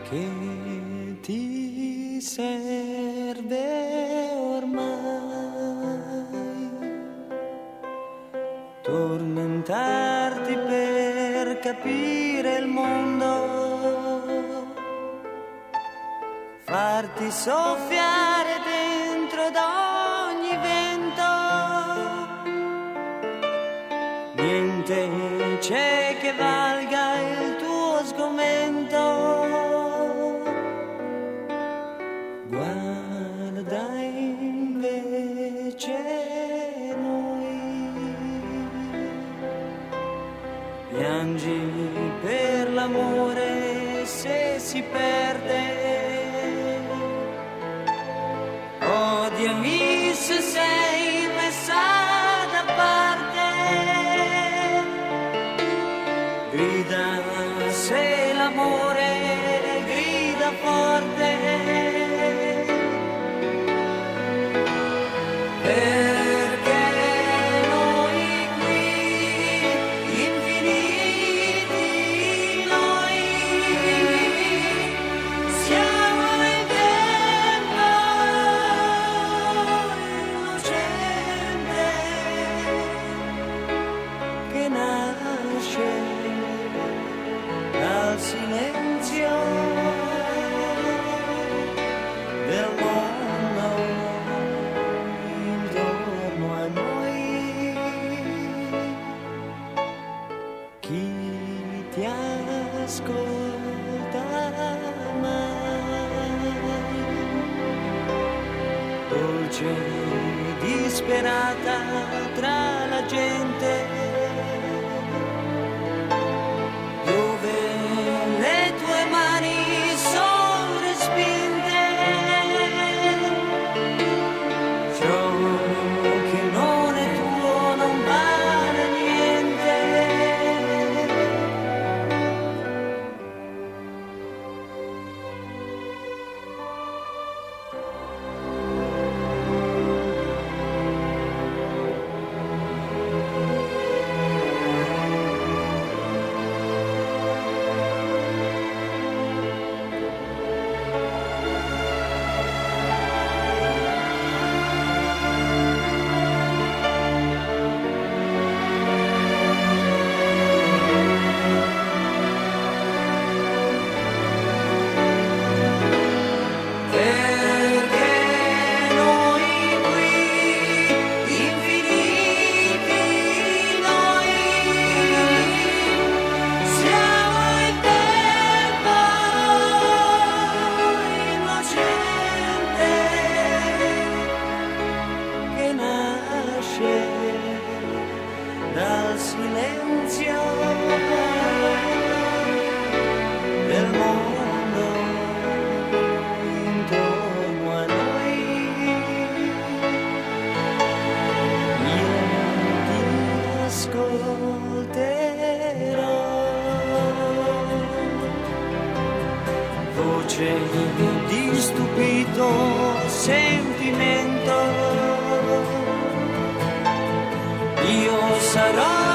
Che ti serve ormai tormentarti per capire il mondo, farti soffiare dentro da ogni vento. Niente c'è che valga il tuo sgomento. Guarda invece noi, piangi per l'amore se si perde, odiami se sei messa da parte, grida se l'amore grida forte. Perché noi qui, infiniti noi, siamo il tempo innocente che nasce dal silenzio del mondo intorno a noi. Chi ti ascolta mai, dolce disperata tra la gente, dove le tue mani sono respinte. Ciò che non è tuo non vale niente. Dal silenzio del mondo intorno a noi. Io ti ascolterò, voce di stupito sentimento. Io sarò